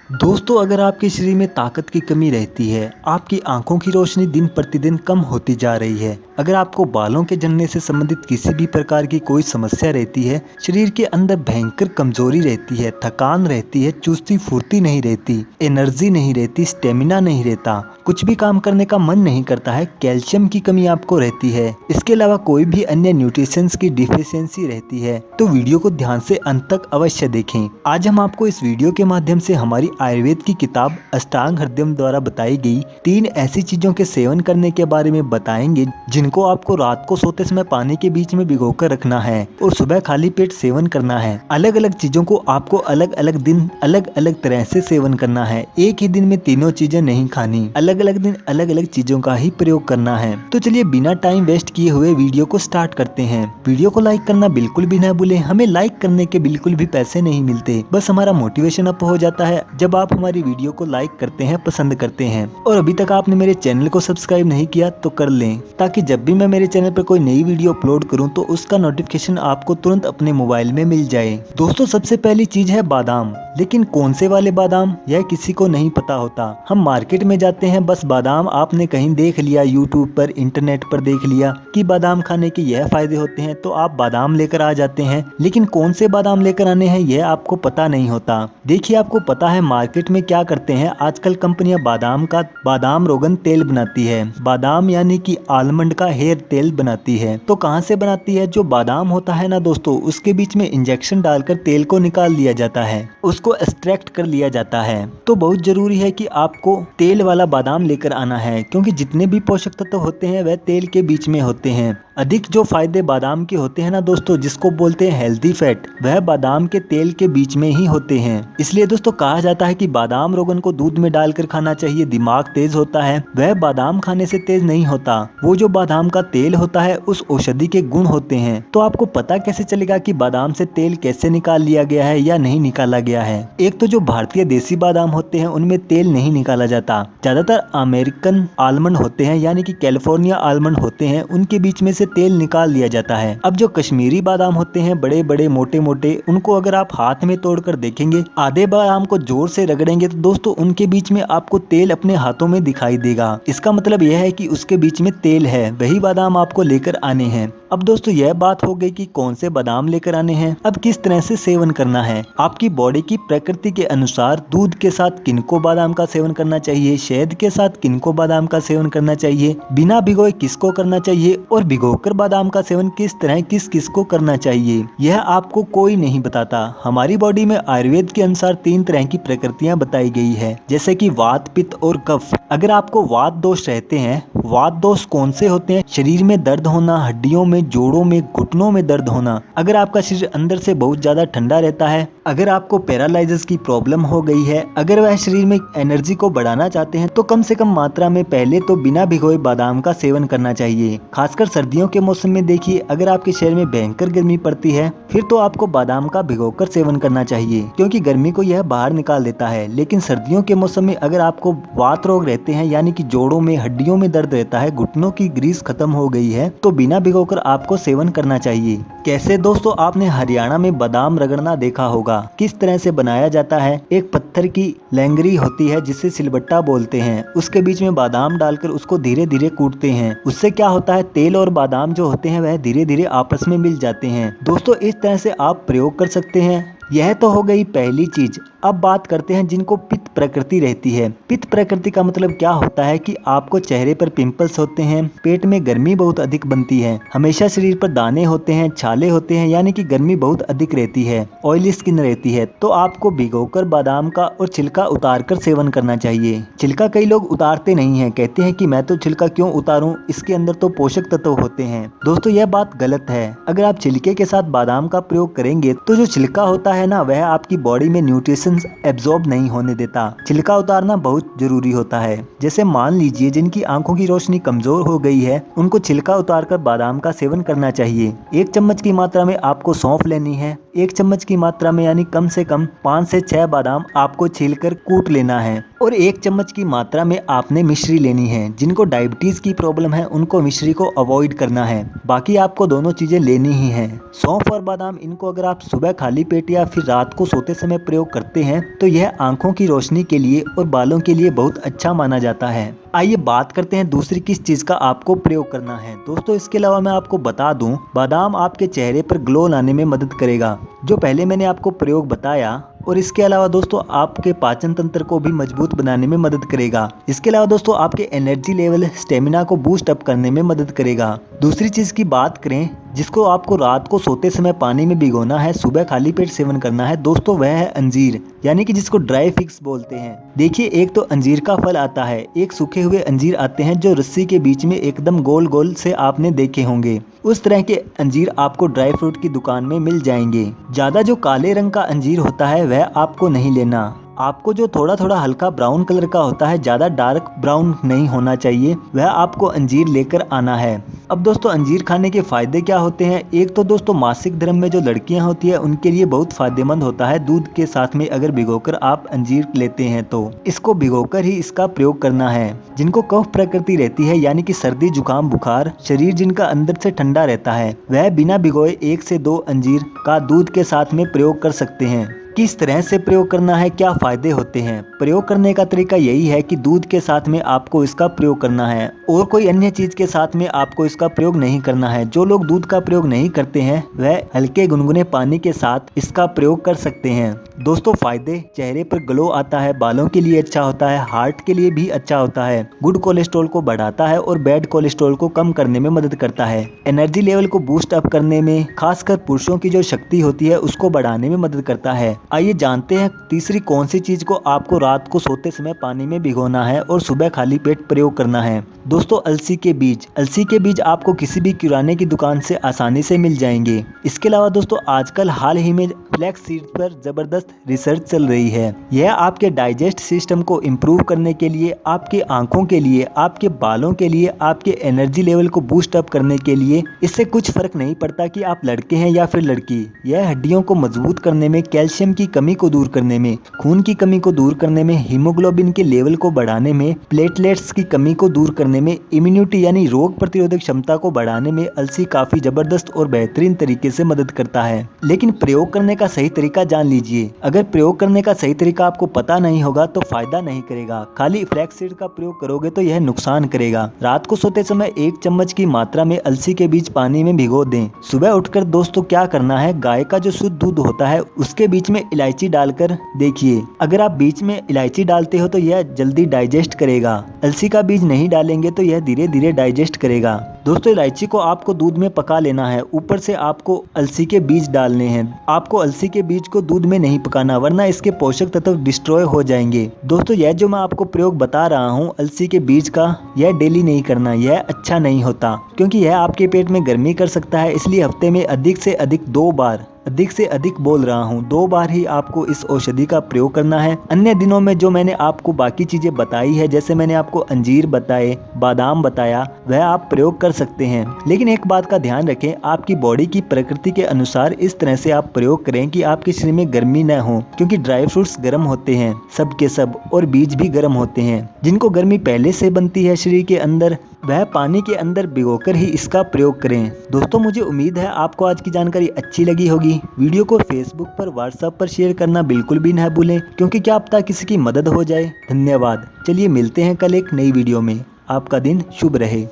दोस्तों, अगर आपके शरीर में ताकत की कमी रहती है, आपकी आंखों की रोशनी दिन प्रतिदिन कम होती जा रही है, अगर आपको बालों के झड़ने से संबंधित किसी भी प्रकार की कोई समस्या रहती है, शरीर के अंदर भयंकर कमजोरी रहती है, थकान रहती है, चुस्ती फुर्ती नहीं रहती, एनर्जी नहीं रहती, स्टेमिना नहीं रहता, कुछ भी काम करने का मन नहीं करता है, कैल्शियम की कमी आपको रहती है, इसके अलावा कोई भी अन्य न्यूट्रिशंस की डिफिशियंसी रहती है, तो वीडियो को ध्यान से अंत तक अवश्य देखें। आज हम आपको इस वीडियो के माध्यम से हमारी आयुर्वेद की किताब अष्टांग हृदयम द्वारा बताई गई 3 ऐसी चीजों के सेवन करने के बारे में बताएंगे जिनको आपको रात को सोते समय पानी के बीच में भिगोकर रखना है और सुबह खाली पेट सेवन करना है। अलग अलग चीजों को आपको अलग अलग दिन अलग अलग तरह से सेवन करना है। एक ही दिन में तीनों चीजें नहीं खानी, अलग अलग दिन अलग अलग चीजों का ही प्रयोग करना है। तो चलिए बिना टाइम वेस्ट किए हुए वीडियो को स्टार्ट करते हैं। वीडियो को लाइक करना बिल्कुल भी ना भूलें। हमें लाइक करने के बिल्कुल भी पैसे नहीं मिलते, बस हमारा मोटिवेशन अप हो जाता है जब आप हमारी वीडियो को लाइक करते हैं, पसंद करते हैं। और अभी तक आपने मेरे चैनल को सब्सक्राइब नहीं किया तो कर लें, ताकि जब भी मैं मेरे चैनल पर कोई नई वीडियो अपलोड करूं तो उसका नोटिफिकेशन आपको तुरंत अपने मोबाइल में मिल जाए। दोस्तों, सबसे पहली चीज है बादाम। लेकिन कौन से वाले बादाम, यह किसी को नहीं पता होता। हम मार्केट में जाते हैं, बस बादाम आपने कहीं देख लिया, यूट्यूब पर, इंटरनेट पर देख लिया कि बादाम खाने के यह फायदे होते हैं, तो आप बादाम लेकर आ जाते हैं। लेकिन कौन से बादाम लेकर आने हैं यह आपको पता नहीं होता। देखिए, आपको पता है मार्केट में क्या करते हैं, आजकल कंपनियां बादाम रोगन तेल बनाती है, बादाम यानी कि आलमंड का हेयर तेल बनाती है। तो कहां से बनाती है? जो बादाम होता है ना दोस्तों, उसके बीच में इंजेक्शन डालकर तेल को निकाल लिया जाता है, उसको एक्सट्रैक्ट कर लिया जाता है। तो बहुत जरूरी है कि आपको तेल वाला बादाम लेकर आना है, क्योंकि जितने भी पोषक तत्व होते हैं वह तेल के बीच में होते हैं। अधिक जो फायदे बादाम के होते हैं ना दोस्तों, जिसको बोलते हैं हेल्दी फैट, वह बादाम के तेल के बीच में ही होते हैं। इसलिए दोस्तों कहा जाता है कि बादाम रोगन को दूध में डालकर खाना चाहिए, दिमाग तेज होता है। वह बादाम खाने से तेज नहीं होता, वो जो बादाम का तेल होता है उस औषधि के गुण होते हैं। तो आपको पता कैसे चलेगा कि बादाम से तेल कैसे निकाल लिया गया है या नहीं निकाला गया है? एक तो जो भारतीय देसी बादाम होते हैं उनमें तेल नहीं निकाला जाता, ज्यादातर अमेरिकन आलमंड होते हैं यानी कि कैलिफोर्निया आलमंड होते हैं, उनके बीच में से तेल निकाल लिया जाता है। अब जो कश्मीरी बादाम होते हैं, बड़े बड़े मोटे मोटे, उनको अगर आप हाथ में तोड़कर देखेंगे, आधे बादाम को जोर से रगड़ेंगे तो दोस्तों उनके बीच में आपको तेल अपने हाथों में दिखाई देगा। इसका मतलब यह है कि उसके बीच में तेल है, वही बादाम आपको लेकर आने हैं। अब दोस्तों यह बात हो गई कि कौन से बादाम लेकर आने हैं। अब किस तरह से सेवन करना है? आपकी बॉडी की प्रकृति के अनुसार दूध के साथ किनको बादाम का सेवन करना चाहिए, शहद के साथ किनको बादाम का सेवन करना चाहिए, बिना भिगोए किसको करना चाहिए, और भिगोकर बादाम का सेवन किस तरह किस को करना चाहिए, यह आपको कोई नहीं बताता। हमारी बॉडी में आयुर्वेद के अनुसार 3 तरह की प्रकृतियां बताई गई है, जैसे कि वात, पित्त और कफ। अगर आपको वात दोष रहते हैं, वात दोष कौन से होते हैं? शरीर में दर्द होना, हड्डियों में, जोड़ों में, घुटनों में दर्द होना। अगर आपका शरीर अंदर से बहुत ज्यादा ठंडा रहता है, अगर आपको पैरालाइसिस की प्रॉब्लम हो गई है, अगर वह शरीर में एनर्जी को बढ़ाना चाहते हैं, तो कम से कम मात्रा में पहले तो बिना भिगोए बादाम का सेवन करना चाहिए। खासकर सर्दियों के मौसम में देखिए, अगर आपके शरीर में भयंकर गर्मी पड़ती है, फिर तो आपको बादाम का भिगोकर सेवन करना चाहिए, क्योंकि गर्मी को यह बाहर निकाल देता है। लेकिन सर्दियों के मौसम में अगर आपको वात रोग रहते हैं, यानी कि जोड़ों में, हड्डियों में दर्द रहता है, घुटनों की ग्रीस खत्म हो गई है, तो बिना भिगोकर आपको सेवन करना चाहिए। कैसे दोस्तों? आपने हरियाणा में बादाम रगड़ना देखा होगा, किस तरह से बनाया जाता है। एक पत्थर की लैंगरी होती है जिसे सिलबट्टा बोलते हैं, उसके बीच में बादाम डालकर उसको धीरे धीरे कूटते हैं। उससे क्या होता है, तेल और बादाम जो होते हैं वह धीरे धीरे आपस में मिल जाते हैं। दोस्तों इस तरह से आप प्रयोग कर सकते हैं। यह तो हो गई पहली चीज। अब बात करते हैं जिनको पित्त प्रकृति रहती है। पित्त प्रकृति का मतलब क्या होता है कि आपको चेहरे पर पिंपल्स होते हैं, पेट में गर्मी बहुत अधिक बनती है, हमेशा शरीर पर दाने होते हैं, छाले होते हैं, यानी कि गर्मी बहुत अधिक रहती है, ऑयली स्किन रहती है, तो आपको भिगोकर बादाम का और छिलका उतारकर सेवन करना चाहिए। छिलका कई लोग उतारते नहीं है, कहते हैं कि मैं तो छिलका क्यों उतारूं, इसके अंदर तो पोषक तत्व होते हैं। दोस्तों यह बात गलत है। अगर आप छिलके के साथ बादाम का प्रयोग करेंगे तो जो छिलका होता है ना, वह आपकी बॉडी में न्यूट्रिशन एब्जॉर्ब नहीं होने देता। छिलका उतारना बहुत जरूरी होता है। जैसे मान लीजिए जिनकी आंखों की रोशनी कमजोर हो गई है, उनको छिलका उतारकर बादाम का सेवन करना चाहिए। 1 चम्मच की मात्रा में आपको सौंफ लेनी है, 1 चम्मच की मात्रा में यानी कम से कम 5 से 6 बादाम आपको छीलकर कूट लेना है और 1 चम्मच की मात्रा में आपने मिश्री लेनी है। जिनको डायबिटीज की प्रॉब्लम है उनको मिश्री को अवॉइड करना है, बाकी आपको दोनों चीजें लेनी ही हैं। सौंफ और बादाम इनको अगर आप सुबह खाली पेट या फिर रात को सोते समय प्रयोग करते हैं तो यह आंखों की रोशनी के लिए और बालों के लिए बहुत अच्छा माना जाता है। आइए बात करते हैं दूसरी किस चीज का आपको प्रयोग करना है। दोस्तों इसके अलावा मैं आपको बता दूं, बादाम आपके चेहरे पर ग्लो लाने में मदद करेगा, जो पहले मैंने आपको प्रयोग बताया। और इसके अलावा दोस्तों आपके पाचन तंत्र को भी मजबूत बनाने में मदद करेगा। इसके अलावा दोस्तों आपके एनर्जी लेवल, स्टेमिना को बूस्ट अप करने में मदद करेगा। दूसरी चीज की बात करें जिसको आपको रात को सोते समय पानी में भिगोना है, सुबह खाली पेट सेवन करना है दोस्तों, वह है अंजीर, यानी कि जिसको ड्राई फिक्स बोलते हैं। देखिए एक तो अंजीर का फल आता है, एक सूखे हुए अंजीर आते हैं जो रस्सी के बीच में एकदम गोल गोल से आपने देखे होंगे। उस तरह के अंजीर आपको ड्राई फ्रूट की दुकान में मिल जाएंगे। ज्यादा जो काले रंग का अंजीर होता है वह आपको नहीं लेना। आपको जो थोड़ा थोड़ा हल्का ब्राउन कलर का होता है, ज्यादा डार्क ब्राउन नहीं होना चाहिए, वह आपको अंजीर लेकर आना है। अब दोस्तों अंजीर खाने के फायदे क्या होते हैं। एक तो दोस्तों मासिक धर्म में जो लड़कियां होती है उनके लिए बहुत फायदेमंद होता है। दूध के साथ में अगर भिगोकर आप अंजीर लेते हैं तो इसको भिगोकर ही इसका प्रयोग करना है। जिनको कफ प्रकृति रहती है यानी कि सर्दी जुकाम बुखार, शरीर जिनका अंदर से ठंडा रहता है, वह बिना भिगोए 1 से 2 अंजीर का दूध के साथ में प्रयोग कर सकते हैं। किस तरह से प्रयोग करना है, क्या फायदे होते हैं। प्रयोग करने का तरीका यही है कि दूध के साथ में आपको इसका प्रयोग करना है और कोई अन्य चीज के साथ में आपको इसका प्रयोग नहीं करना है। जो लोग दूध का प्रयोग नहीं करते हैं वह हल्के गुनगुने पानी के साथ इसका प्रयोग कर सकते हैं। दोस्तों फायदे, चेहरे पर ग्लो आता है, बालों के लिए अच्छा होता है, हार्ट के लिए भी अच्छा होता है, गुड कोलेस्ट्रॉल को बढ़ाता है और बैड कोलेस्ट्रॉल को कम करने में मदद करता है, एनर्जी लेवल को बूस्ट अप करने में, खासकर पुरुषों की जो शक्ति होती है उसको बढ़ाने में मदद करता है। आइए जानते हैं तीसरी कौन सी चीज को आपको रात को सोते समय पानी में भिगोना है और सुबह खाली पेट प्रयोग करना है। दोस्तों अलसी के बीज। अलसी के बीज आपको किसी भी किराने की दुकान से आसानी से मिल जाएंगे। इसके अलावा दोस्तों आजकल हाल ही में फ्लैक्स सीड्स पर जबरदस्त रिसर्च चल रही है। यह आपके डाइजेस्ट सिस्टम को इम्प्रूव करने के लिए, आपके आंखों के लिए, आपके बालों के लिए, आपके एनर्जी लेवल को बूस्ट अप करने के लिए, इससे कुछ फर्क नहीं पड़ता कि आप लड़के हैं या फिर लड़की। यह हड्डियों को मजबूत करने में, कैल्शियम की कमी को दूर करने में, खून की कमी को दूर करने में, हीमोग्लोबिन के लेवल को बढ़ाने में, प्लेटलेट्स की कमी को दूर करने में, इम्यूनिटी यानी रोग प्रतिरोधक क्षमता को बढ़ाने में अलसी काफी जबरदस्त और बेहतरीन तरीके से मदद करता है। लेकिन प्रयोग करने का सही तरीका जान लीजिए। अगर प्रयोग करने का सही तरीका आपको पता नहीं होगा तो फायदा नहीं करेगा। खाली फ्लैक्स सीड का प्रयोग करोगे तो यह नुकसान करेगा। रात को सोते समय 1 चम्मच की मात्रा में अलसी के बीज पानी में भिगो दें। सुबह उठकर दोस्तों क्या करना है, गाय का जो शुद्ध दूध होता है उसके बीच में इलायची डालकर देखिए। अगर आप बीच में इलायची डालते हो तो यह जल्दी डाइजेस्ट करेगा। अलसी का बीज नहीं डालेंगे तो यह धीरे धीरे डाइजेस्ट करेगा। दोस्तों इलायची को आपको दूध में पका लेना है, ऊपर से आपको अलसी के बीज डालने हैं। आपको अलसी के बीज को दूध में नहीं पकाना वरना इसके पोषक तत्व डिस्ट्रॉय हो जाएंगे। दोस्तों यह जो मैं आपको प्रयोग बता रहा हूँ अलसी के बीज का, यह डेली नहीं करना, यह अच्छा नहीं होता क्योंकि यह आपके पेट में गर्मी कर सकता है। इसलिए हफ्ते में अधिक से अधिक 2 बार, अधिक से अधिक बोल रहा हूँ 2 बार ही आपको इस औषधि का प्रयोग करना है। अन्य दिनों में जो मैंने आपको बाकी चीजें बताई है, जैसे मैंने आपको अंजीर बताए, बादाम बताया, वह आप प्रयोग कर सकते हैं। लेकिन एक बात का ध्यान रखें, आपकी बॉडी की प्रकृति के अनुसार इस तरह से आप प्रयोग करें कि आपके शरीर में गर्मी न हो, क्योंकि ड्राई फ्रूट्स गर्म होते हैं सब के सब और बीज भी गर्म होते हैं। जिनको गर्मी पहले से बनती है शरीर के अंदर, वह पानी के अंदर भिगोकर ही इसका प्रयोग करें। दोस्तों मुझे उम्मीद है आपको आज की जानकारी अच्छी लगी होगी। वीडियो को फेसबुक पर, व्हाट्सएप पर शेयर करना बिल्कुल भी न भूलें, क्योंकि क्या पता किसी की मदद हो जाए। धन्यवाद। चलिए मिलते हैं कल एक नई वीडियो में। आपका दिन शुभ रहे।